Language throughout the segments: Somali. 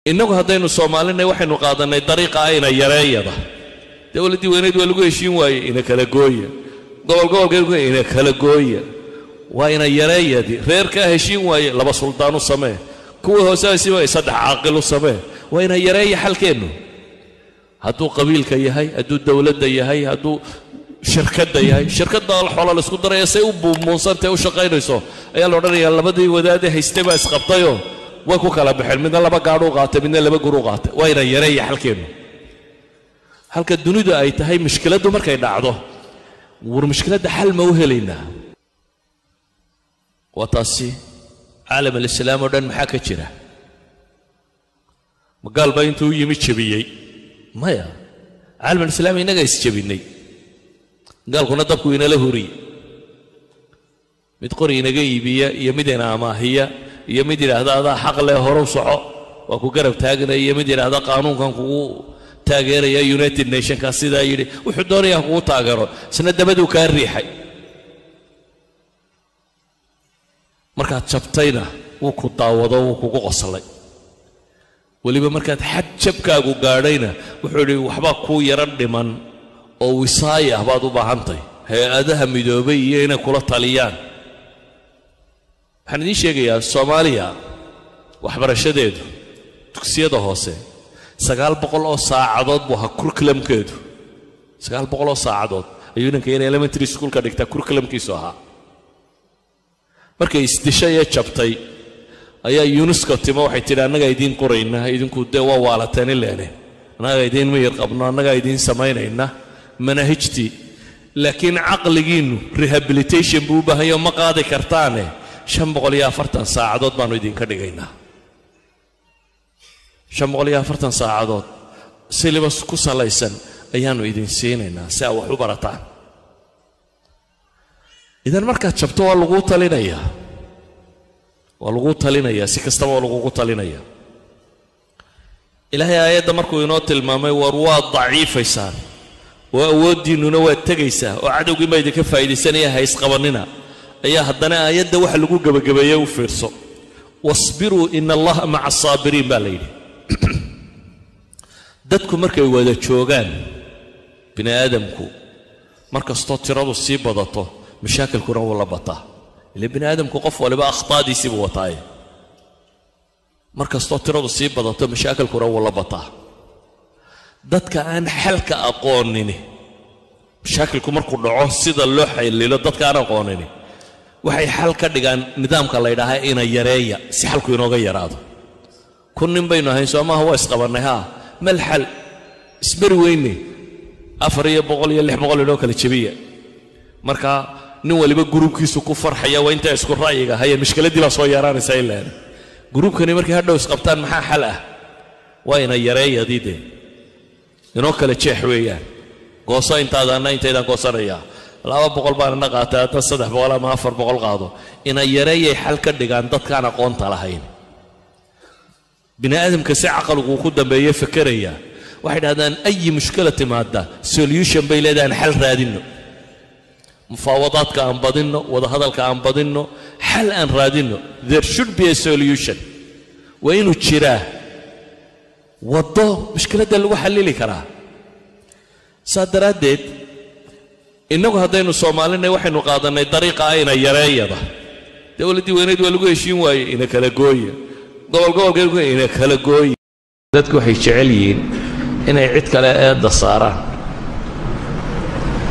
إنه هذين الصوماليين واحد نقاضنا طريقة أين يرايضة دولتي وينيد ولا شيء واي إنك لا جوية قول إنك لا جوية وين يرايدي غير كهشين واي لبا سلطان السماء كوه ساسي واي صدق عاقل السماء وين يراي حل كأنه هاتو قبيل كيهاي هاتو الدولة ديهاي هاتو شركة ديهاي شركة دال حول السكودر يسوي بمنصب وشقين يسوي أي الله يلا بدي وداده هيستبع سقطيه وكو كلا بحل من الله بقارو قاته من الله بقرو قاته وين يراي حل كأنه هل كالدنيا ده أي تهاي مشكلة دو مركي نعضه والمشكلة ده حل موهلينا وطاسي عالم الإسلام ودن محاكا جرا مقال باينتو يمي تشبيي ما يا عالم الإسلام ينقى يسجبيني قال كنا تبكو ينا لهوري متقري ينقى يبيا يمدنا ما هي يمدنا هذا حق له هرو صعو وكو قرب تاقنا يمدنا هذا قانون كان كو تاقير يا يونايتد نيشن كاسيدا يلي وحدوني يا كو تاقيرو سنة دبدو كان ريحي markaad jabtayna wuu ku daawado wuu kugu qoslay waliba markaad xad jabkaagu gaadhayna wuxuu yiri waxba ku yaran dhiman oo wisaaya baad u baahantay hay'adaha midoobay iyo inay kula taliyaan waxaan idin sheegayaa Soomaaliya waxbarashadeedu dugsiyada hoose 900 oo saacadood buu curriculumkeedu 900 oo saacadood ayuu ninka elementary school ka dhigta curriculumkiisu ahaa markay isdishay jabtay ayaa UNESCO timo waxay tiri anaga idin qorayna idinku waa waalateen leene anaga idin ma yarqabno anaga idin sameeynayna manahijti laakiin aqligiinu rehabilitation buu baahayo ma qaadi kartaane 540 saacadood baanu idin ka dhigaynaa 540 saacadood syllabus ku salaysan ayaanu idin siinaynaa si aad wax u barataan إذا مركز شبتوا واللغو تلينيا سكستوا واللغو تلينيا إلهي آيات مركو ينوت المامي ورواد ضعيف يسار وأودي ننوى التقيسة وعدو قيمة يدك فايدي سنية هايس قوانينا أيها هدنا آيات دا وحا لغو قبقبيا وفرصو واصبروا إن الله مع الصابرين بالليل دادكو مركو يوادا تشوغان بني آدمكو مركز تطيرادو السيب بضاطو مشاكل كنا ولا بطا اللي بني آدم كقف ولا بقى أخطاء دي يسيب وطاي مركز تطيراد السيب بضاطو مشاكل كنا ولا بطا دات كأن حلك أقونني مشاكل كمر كنا عصيد اللوحة اللي لا دات كأن أقونني وحي حلك دجان نظام كلا يدها إنا يريا سحلك ينوغير هذا كن بينه هاي سو ما هو إسقبرناها ما الحل اسبر ويني أفريا بقولي اللي بقول له كل شبيه مركا نولي بجروبكيسو كفر حيا وأنت أسكر رأيك هي المشكلة دي بس ويراني سائلين جروب كني مركي هذا وسقطان محا حلقة وين يرايا دي ينوكل الشيء حويا قصة أنت هذا أنت إذا قصريا لا بقول بان نقاطع تصدق ولا ما أفر بقول قاضو إن يرايا حلقة دي عن ضد كان قون طلعين بني آدم كساعة عقل وخد بيفكريا واحد هذا أي مشكلة مادة solution بيلاده حل رادينه مفاوضات كان بدينه وهذا كان بدينه حل أن رادينه there should be a solution وينو تشراه وضو مشكلة ده اللي حل لي كراه صدرت إنه هذين الصوماليين واحد نقاضنا طريقة أين يرايضة دولتي وينيد ولا شيء واي إنك لا جوية قول إنك لا جوية ذاتكو حيشعلين إنه يعد كلا الصارة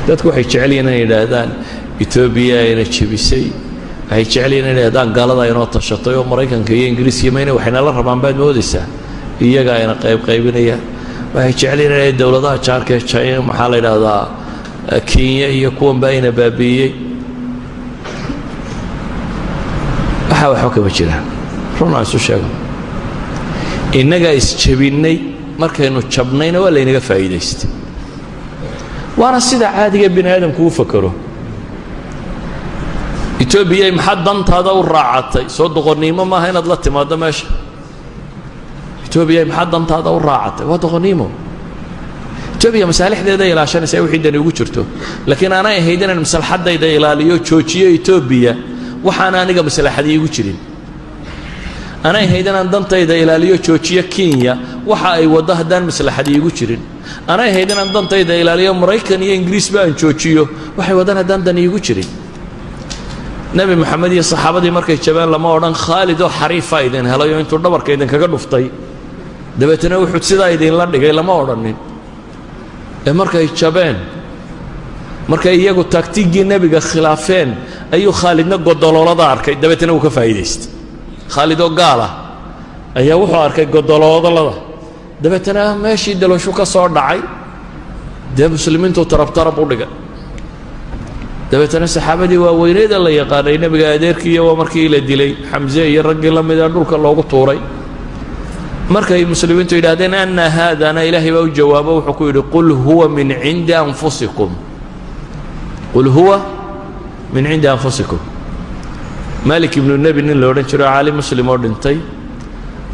dadku waxay jecel yihiin inay yiraahdaan Ethiopia inay jabisay waxay jecel yihiin inay yiraahdaan galada inoo tashatay oo Mareykanka iyo Ingiriiska yeemayna waxayna la rabaan baad moodaysaa iyaga ayna qaybinaya waxay jecel yihiin inay dawladaha jaarka China maxaa la yiraahdaa Kenya iyo kuwan bayna baabiyay waxa ka jiraan runaa isu sheego inaga isjabinay markaynu jabnayna waa la inaga faa'iideystay وانا سيدا عادي بني ادم كو فكروا إثيوبيا محدنت هذا والراعتي صد غنيمه ما هنا ضلت ما دمش إثيوبيا محدنت هذا والراعتي وهذا غنيمه إثيوبيا مصالح ديدا عشان يسوي حيدنا ugu jirto laakiin ana haydan maslaxadayda ilaaliyo joojiyo Ethiopia waxaan aniga maslaxadii ugu jirin anay haydan dantayda ilaaliyo joojiyo Kenya waxa ay wada hadaan maslaxad iigu jirin anay haydan dantayda ilaaliyo Mareykan iyo Ingiriis baan joojiyo waxay wadaan hadaan dan iigu jirin nabi maxamed iyo saxaabadii markay jabaan lama oran Khalid oo xariifa idin helayo intuu dhabarka idin kaga dhuftay dabeetana wuxuu sidaa idin la dhigay lama oranin ee markay jabeen markay iyagu taktiigii nabiga khilaafeen ayuu Khalidna godololada arkay dabeetana uu ka faa'iideystay Khalid oo gaala ayaa wuxuu arkay godololada dabeetana meeshii dalosho ka soo dhacay dee muslimiintu tarab u dhigay dabeetana saxaabadii waa weyneed la yaqaanay nabiga adeerkii iyo markii la dilay Xamza iyo rag la mid ah dhulka loogu tuuray markay muslimiintu yiraahdeen anna haadana ilaahay baa u jawaabo wuxuu ku yiri qul huwa min indi anfusikum qul huwa min indi anfusikum مالك بن النبي nin la oran jiray caalim muslim oo dhintay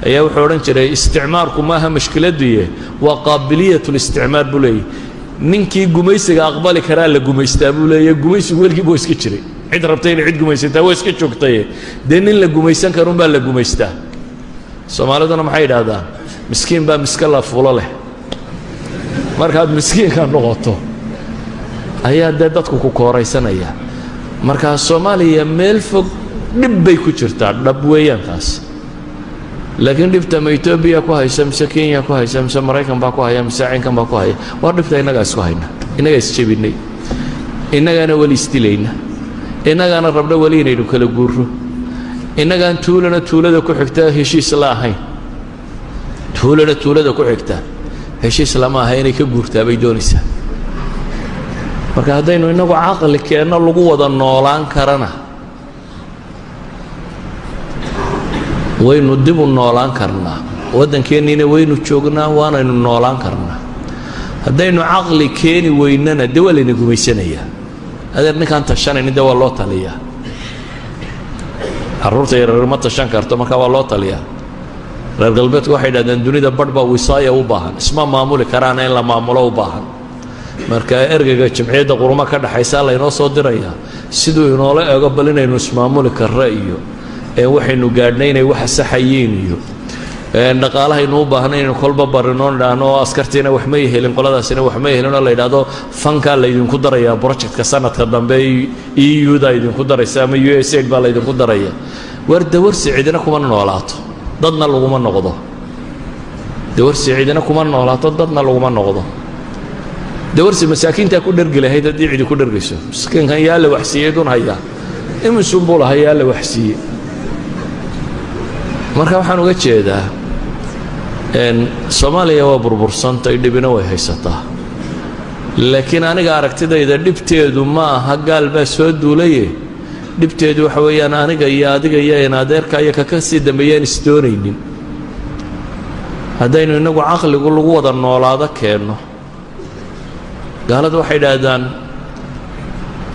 ayaa wuxuu oran jiray isticmaarku ma aha mushkiladii waa qaabiliyatu isticmaar bulay ninkii gumaysiga aqbali kara la gumaystaa bulay gumaysigu walkii buu iska jiray cid rabtay in cid gumaysata way iska joogtay nin la gumaysan karo baa la gumaystaa Soomaaliduna maxay yiraahdaan miskiin baa miska la fuulo leh markaad miskiin ka noqoto ayaa dadku ku kooraysanaya marka Soomaaliya meel fog dhib bay ku jirtaa dhab weeyaan taas laakiin dhibta Ethiopia ku haysa mise Kenya ku haysa mise Mareykan baa ku haya mise Caynkan baa ku haya waa dhibta inaga isku hayna inaga isjabinay inagana wali istilayna inagana rabna wali inaynu kala guurro inagaan tuulada ku xigta heshiis la ahayn tuulada ku xigta heshiis lama ahayn inay ka guurtaa bay doonaysaa marka hadaynu inagu aqal keeno lagu wada noolaan karana waynu dib u noolaan karnaa wadankeennina waynu joognaa waanaynu noolaan karnaa hadaynu aqal keeni weynana dawladna gumaysanaya adeer ninkan tashanayna dawal loo taliyaa carruurta yaryar ma tashan karto marka waa loo taliyaa reer galbeedku waxay yiraahdaan dunida badhba wisaaya u baahan isma maamuli karaan in la maamulo u baahan marka ergeyga jimciyada quruma ka dhaxaysa la inoo soo diraya sidoo inoo eego bal inaynu ismaamuli karra iyo waxaynu gaadhnay inay wax saxayeen iyo dhaqaalaha inuu baahnay inuu kolba barino dhaano askartiina wax ma yeelin qoladaasina wax ma yeelin la yiraahdo fanka la idinku daraya projectka sanadka dambe EU da idinku daraysa ama USAID baa la idinku daraya warsi cidina kuma noolaato dadna laguma noqdo warsi cidina kuma noolaato dadna laguma noqdo دورس مساكين تأكل درجلة هيدا دي عدي كل درجسه مسكين كان ياله وحسية دون هيا إما سنبولة هيا له وحسية مركب حنو قد شيء ده إن صوماليا وبربرسان تيجي بنوي هيستا لكن أنا قارك تدا إذا دبتيدو ما هقال بس ودوليه دبتيدو حوي أنا جاي نادر كايا ككسي دميان ستورين هذا إنه عقل يقول له وضع النولاده كأنه قالت waxay dhaadaan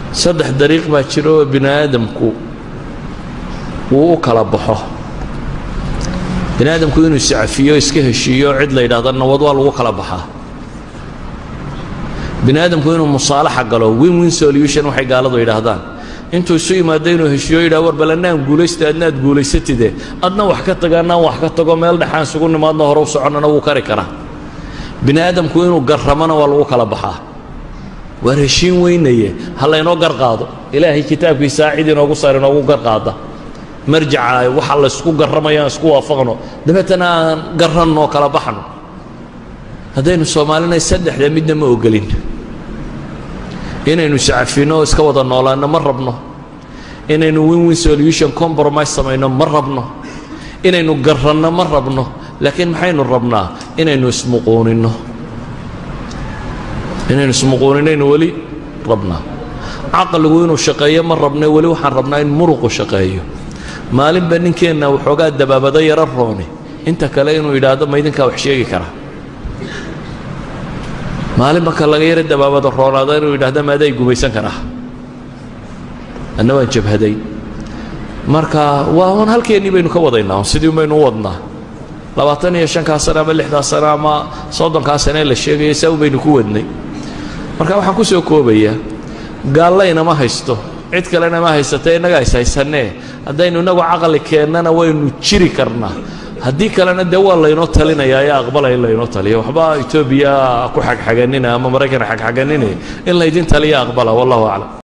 saddex dariiq ma jiro binaadamku uu kala baxo binaadamku inuu safiyo iska heshiyo cid la yiraahdo nabad waa lagu kala baxaa binaadamku inuu musaalaxa galo win-win solution waxay gaaladu yiraahdaan intuu soo yimaado inuu heshiyo yiraahdo war balanaan guulaysta adnaad guulaysatide adna wax ka tagaana wax ka tago meel dhaxaan sugu nimaadna hore u soconana wuu kari karaa binaadamku inuu garramana waa lagu kala baxaa ورشين وينيه هلا ينوقر قاضي إلهي كتاب في ساعد ينوقر صار ينوقر قاضي مرجع وحلا سكو قرميان سكو وافقنا دبتنا قررنا وكلا بحنا هذين الصوماليين يسدح لمدنا ما وقلين هنا نسعفينه اسكوضنا ولا أن مربنا هنا وين سوليوشن كومبرومايز سمينا مربنا هنا نقررنا مربنا لكن محين ربنا هنا نسمقوننا إننا نسمقونين ولي ربنا عقل وينو شقيه من ربنا ولي وحن ربنا إن مرق شقيه مالين بنين كينا وحوقات دبابة داير الروني انت كلاينو إلى هذا ما يدنك وحشيك كره مالين بك الله غير الدبابة الروني داير إلى هذا ما دايقو بيسان كره أنه وانجب هدي marka waa on halkeeni baynu ka wadaynaa sidii baynu wadnaa 25 sano ama 60 sano ama 30 sano la sheegay saw baynu ku wadnay marka waxaan ku soo koobayaa gaalayna ma haysto cid kalena ma haysatay inaga haysanee haddaynu inagu caqli keennana waynu jiri karnaa haddii kalena dee waa laynoo talinayaa ee aqbalaya in laynoo taliyo waxba Itoobiya ku xagxaganina ama Maraykan xagxaganina in laydin taliya aqbala wallahu a'lam